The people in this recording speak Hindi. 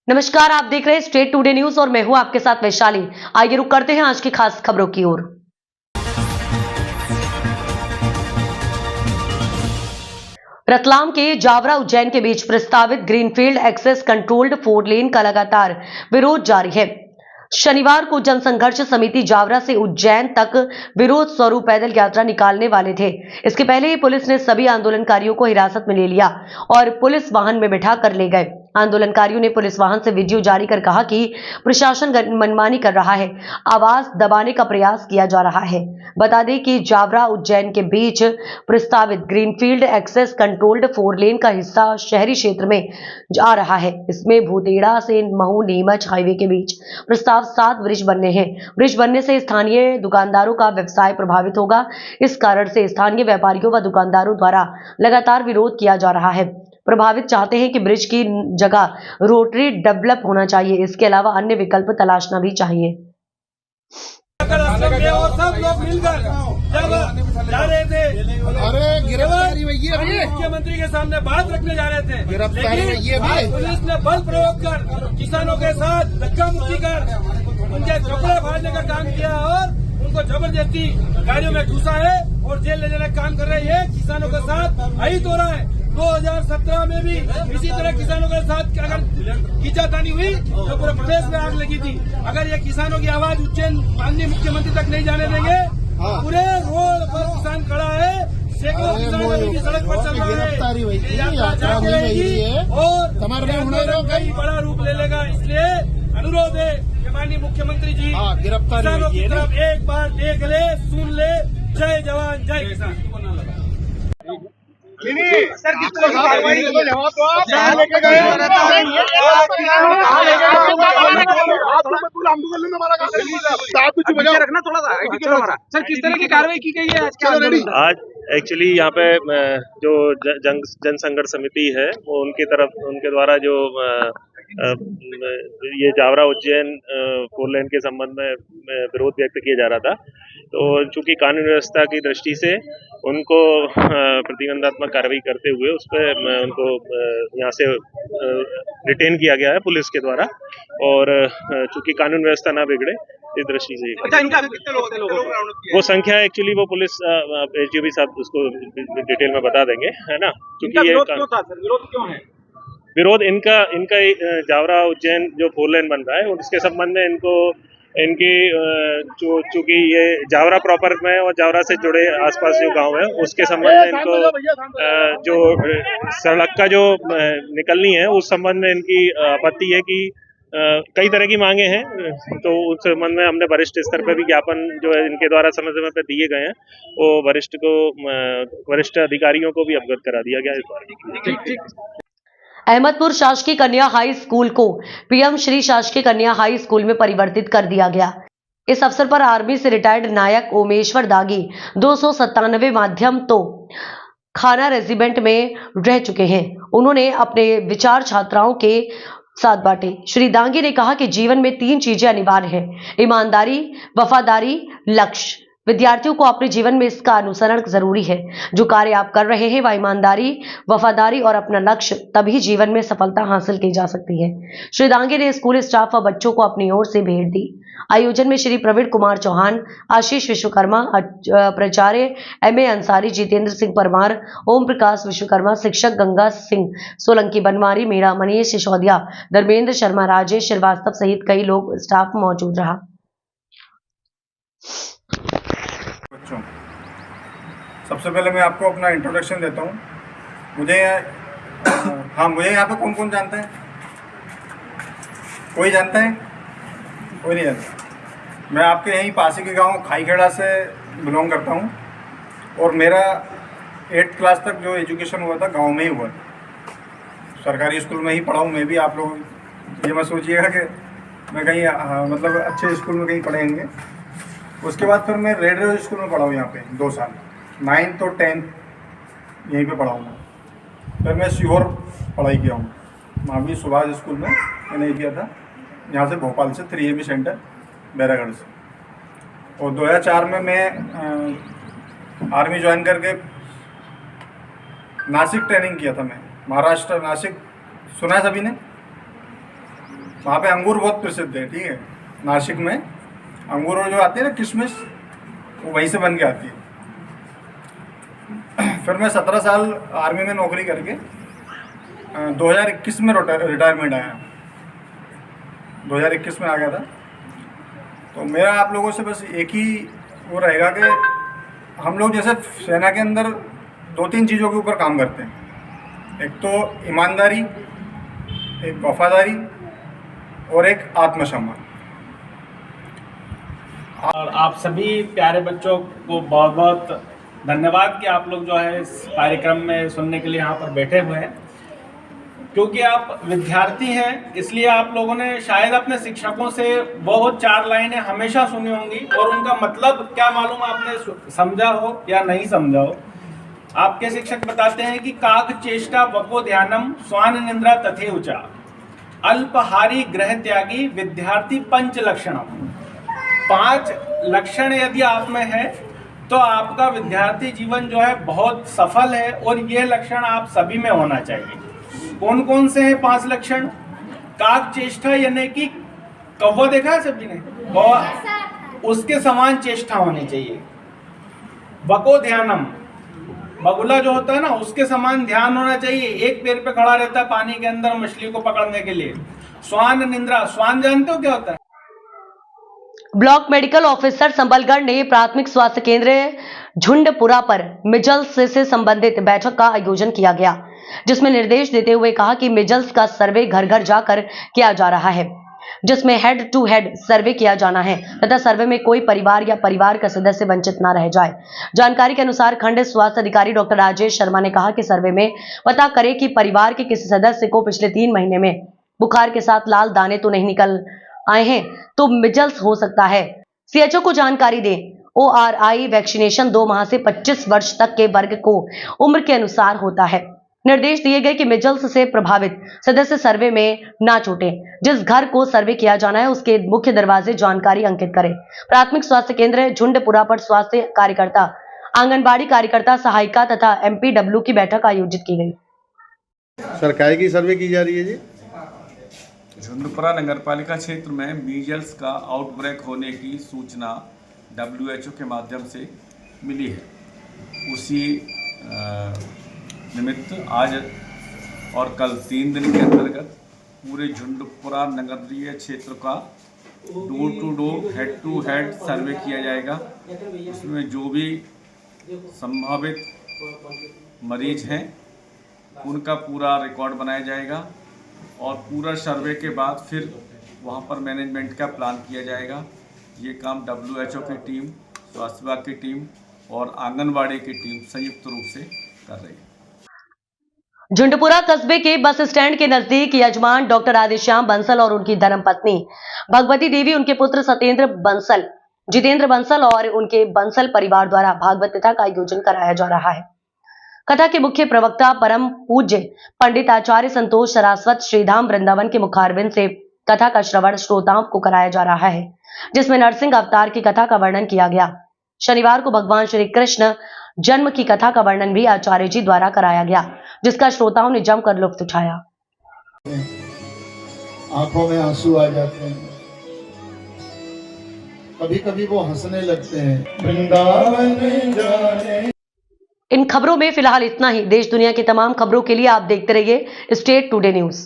नमस्कार, आप देख रहे हैं स्टेट टुडे न्यूज और मैं हूं आपके साथ वैशाली। आइए रुक करते हैं आज की खास खबरों की ओर। रतलाम के जावरा उज्जैन के बीच प्रस्तावित ग्रीनफील्ड एक्सेस कंट्रोल्ड 4 लेन का लगातार विरोध जारी है। शनिवार को जनसंघर्ष समिति जावरा से उज्जैन तक विरोध स्वरूप पैदल यात्रा निकालने वाले थे। इसके पहले ही पुलिस ने सभी आंदोलनकारियों को हिरासत में ले लिया और पुलिस वाहन में बिठा कर ले गए। आंदोलनकारियों ने पुलिस वाहन से वीडियो जारी कर कहा कि प्रशासन मनमानी कर रहा है, आवाज दबाने का प्रयास किया जा रहा है। बता दें कि जावरा उज्जैन के बीच प्रस्तावित ग्रीनफील्ड एक्सेस कंट्रोल्ड 4 लेन का हिस्सा शहरी क्षेत्र में जा रहा है। इसमें भूतेड़ा से महू नीमच हाईवे के बीच प्रस्ताव 7 ब्रिज बनने हैं। ब्रिज बनने से स्थानीय दुकानदारों का व्यवसाय प्रभावित होगा। इस कारण से स्थानीय व्यापारियों व दुकानदारों द्वारा लगातार विरोध किया जा रहा है। प्रभावित चाहते हैं कि ब्रिज की जगह रोटरी डेवलप होना चाहिए। इसके अलावा अन्य विकल्प तलाशना भी चाहिए। और सब लोग मिलकर जब जा रहे थे, अरे गिरफ्तारी हुई है अभी, मुख्यमंत्री के सामने बात रखने जा रहे थे, गिरफ्तारी हुई है अभी। पुलिस ने बल प्रयोग कर किसानों के साथ धक्का मुक्की कर उनके कपड़े फाड़ने का काम किया और उनको जबरदस्ती गाड़ियों में घुसा है और जेल ले जाने का काम कर रही है। किसानों के साथ अहित हो रहा है। 2017 में भी इसी तरह किसानों के साथ अगर खींचातानी हुई तो पूरे प्रदेश में आग लगी थी। अगर ये किसानों की आवाज उज्जैन माननीय मुख्यमंत्री तक नहीं जाने देंगे, पूरे रोड पर किसान खड़ा है, सैकड़ों किसान अभी भी सड़क पर चल रहा है। यात्रा जारी रहेगी और कई बड़ा रूप ले लेगा। इसलिए अनुरोध है कि माननीय मुख्यमंत्री जी किसानों की तरफ एक बार देख ले, सुन ले। जय जवान जय किसान। सर किस तरह की कार्रवाई लेके गए? रखना थोड़ा सा सर, किस तरह की कार्रवाई की गई है आज? एक्चुअली यहाँ पे जो जनसंघर्ष समिति है वो उनके द्वारा जो ये जावरा उज्जैन 4 लेन के संबंध में विरोध व्यक्त किया जा रहा था। तो चूंकि कानून व्यवस्था की दृष्टि से उनको प्रतिबंधात्मक कार्रवाई करते हुए उस पर उनको यहाँ से रिटेन किया गया है पुलिस के द्वारा, और चूंकि कानून व्यवस्था ना बिगड़े इस दृष्टि से। अच्छा, इनका कितने लोग वो संख्या एक्चुअली वो पुलिस एसडीओ साहब उसको डिटेल में बता देंगे, है ना। क्योंकि ये विरोध क्यों है? विरोध इनका जावरा उज्जैन जो 4 लेन बन रहा है उसके संबंध में इनकी चूंकि ये जावरा प्रॉपर में और जावरा से जुड़े आसपास जो गांव है उसके संबंध में इनको जो सड़क का जो निकलनी है उस संबंध में इनकी आपत्ति है कि कई तरह की मांगे हैं। तो उस संबंध में हमने वरिष्ठ स्तर पर भी ज्ञापन जो है इनके द्वारा समय समय पर दिए गए हैं, वो वरिष्ठ अधिकारियों को भी अवगत करा दिया गया इस बारे। अहमदपुर शासकीय कन्या हाई स्कूल को पीएम श्री शासकीय कन्या हाई स्कूल में परिवर्तित कर दिया गया। इस अवसर पर आर्मी से रिटायर्ड नायक ओमेश्वर दागी 297 माध्यम तो खाना रेजिमेंट में रह चुके हैं। उन्होंने अपने विचार छात्राओं के साथ बांटे। श्री दांगी ने कहा कि जीवन में 3 चीजें अनिवार्य हैं: ईमानदारी, वफादारी, लक्ष्य। विद्यार्थियों को अपने जीवन में इसका अनुसरण जरूरी है। जो कार्य आप कर रहे हैं वह ईमानदारी, वफादारी और अपना लक्ष्य, तभी जीवन में सफलता हासिल की जा सकती है। श्री दांगे ने स्कूल स्टाफ व बच्चों को अपनी ओर से भेंट दी। आयोजन में श्री प्रवीण कुमार चौहान, आशीष विश्वकर्मा, प्राचार्य एमए अंसारी, जितेंद्र सिंह परमार, ओम प्रकाश विश्वकर्मा, शिक्षक गंगा सिंह सोलंकी, बनवारी मीणा, मनीष सिसोदिया, धर्मेंद्र शर्मा, राजेश श्रीवास्तव सहित कई लोग स्टाफ मौजूद रहा। सबसे पहले मैं आपको अपना इंट्रोडक्शन देता हूँ। मुझे यहाँ पे कौन कौन जानता है? कोई जानता है? कोई नहीं जानता। मैं आपके यहीं पास ही के गांव खाईखेड़ा से बिलोंग करता हूँ और मेरा 8th क्लास तक जो एजुकेशन हुआ था गांव में ही हुआ। सरकारी स्कूल में ही पढ़ा हूँ मैं भी। आप लोग ये मत सोचिएगा कि मैं कहीं मतलब अच्छे स्कूल में कहीं पढ़ेंगे। उसके बाद फिर मैं रेड स्कूल में पढ़ा हूँ यहाँ पे 2 साल, 9th और 10th यहीं पे पढ़ा हूँ मैं। फिर मैं सीहोर पढ़ाई किया हूँ, महावीर सुभाष स्कूल में मैंने किया था, यहाँ से भोपाल से 3AB सेंटर बैरागढ़ से। और 2004 में मैं आर्मी ज्वाइन करके नासिक ट्रेनिंग किया था। मैं महाराष्ट्र नासिक, सुना है सभी ने? वहाँ पे अंगूर बहुत प्रसिद्ध है, ठीक है। नासिक में अंगूर जो आती है ना किशमिश, वो वहीं से बन के आती है। फिर मैं 17 साल आर्मी में नौकरी करके 2021 में रिटायरमेंट आया, 2021 में आ गया था। तो मेरा आप लोगों से बस एक ही वो रहेगा कि हम लोग जैसे सेना के अंदर 2-3 चीज़ों के ऊपर काम करते हैं। एक तो ईमानदारी, एक वफादारी और एक आत्मसम्मान। और आप सभी प्यारे बच्चों को बहुत बहुत धन्यवाद कि आप लोग जो है इस कार्यक्रम में सुनने के लिए यहाँ पर बैठे हुए हैं। क्योंकि आप विद्यार्थी हैं, इसलिए आप लोगों ने शायद अपने शिक्षकों से बहुत 4 लाइनें हमेशा सुनी होंगी और उनका मतलब क्या मालूम आपने समझा हो या नहीं समझा हो। आपके शिक्षक बताते हैं कि काक चेष्टा वको ध्यानम स्वान निंद्रा तथे उचा, अल्पहारी ग्रह त्यागी विद्यार्थी पंच लक्षणम। 5 लक्षण यदि आप में है तो आपका विद्यार्थी जीवन जो है बहुत सफल है और ये लक्षण आप सभी में होना चाहिए। कौन कौन से हैं 5 लक्षण? काक चेष्टा यानी कि कौवा देखा है सभी ने, कौवा, उसके समान चेष्टा होनी चाहिए। वको ध्यानम, बगुला जो होता है ना, उसके समान ध्यान होना चाहिए, एक पैर पे खड़ा रहता है पानी के अंदर मछली को पकड़ने के लिए। स्वान निंद्रा, स्वान जानते हो क्या होता है? ब्लॉक मेडिकल ऑफिसर संबलगढ़ ने प्राथमिक स्वास्थ्य केंद्र झुंडपुरा पर मिजल्स से संबंधित बैठक का आयोजन किया गया, जिसमें निर्देश देते हुए कहा कि मिजल्स का सर्वे घर घर जाकर किया जा रहा है, जिसमें हेड टू हेड सर्वे किया जाना है तथा सर्वे में कोई परिवार या परिवार का सदस्य वंचित न रह जाए। जानकारी के अनुसार खंड स्वास्थ्य अधिकारी डॉक्टर राजेश शर्मा ने कहा कि सर्वे में पता करें कि परिवार के किसी सदस्य को पिछले 3 महीने में बुखार के साथ लाल दाने तो नहीं निकल आए हैं तो मिजल्स हो सकता है। सीएचओ को जानकारी दें। ORI वैक्सीनेशन 2 माह से 25 वर्ष तक के वर्ग को उम्र के अनुसार होता है। निर्देश दिए गए कि मिजल्स से प्रभावित सदस्य सर्वे में ना छूटे। जिस घर को सर्वे किया जाना है उसके मुख्य दरवाजे जानकारी अंकित करें। प्राथमिक स्वास्थ्य केंद्र झुंडपुरा पर स्वास्थ्य कार्यकर्ता, आंगनबाड़ी कार्यकर्ता, सहायिका तथा MPW की बैठक आयोजित की गई। सरकार की सर्वे की जा रही है जी। झुंडपुरा नगरपालिका क्षेत्र में मीजल्स का आउटब्रेक होने की सूचना WHO के माध्यम से मिली है। उसी निमित्त आज और कल 3 दिन के अंतर्गत पूरे झुंडपुरा नगरीय क्षेत्र का door to door, head to head survey किया जाएगा। उसमें जो भी संभावित मरीज हैं उनका पूरा रिकॉर्ड बनाया जाएगा और पूरा सर्वे के बाद फिर वहाँ पर मैनेजमेंट का प्लान किया जाएगा। ये काम WHO की टीम, स्वास्थ्य विभाग की टीम और आंगनबाड़ी की टीम संयुक्त रूप से कर रही है। झुंडपुरा कस्बे के बस स्टैंड के नजदीक यजमान डॉक्टर राधेश्याम बंसल और उनकी धर्मपत्नी भगवती देवी, उनके पुत्र सत्येंद्र बंसल, जितेंद्र बंसल और उनके बंसल परिवार द्वारा भागवत कथा का आयोजन कराया जा रहा है। कथा के मुख्य प्रवक्ता परम पूज्य पंडित आचार्य संतोष सरस्वत श्रीधाम वृंदावन के मुखारबिंद से कथा का श्रवण श्रोताओं को कराया जा रहा है, जिसमें नरसिंह अवतार की कथा का वर्णन किया गया। शनिवार को भगवान श्री कृष्ण जन्म की कथा का वर्णन भी आचार्य जी द्वारा कराया गया, जिसका श्रोताओं ने जमकर लुत्फ उठाया। आंखों में आंसू आ जाते हैं, कभी कभी वो हंसने लगते हैं। वृंदावन जाने। इन खबरों में फिलहाल इतना ही। देश दुनिया की तमाम खबरों के लिए आप देखते रहिए स्टेट टुडे न्यूज।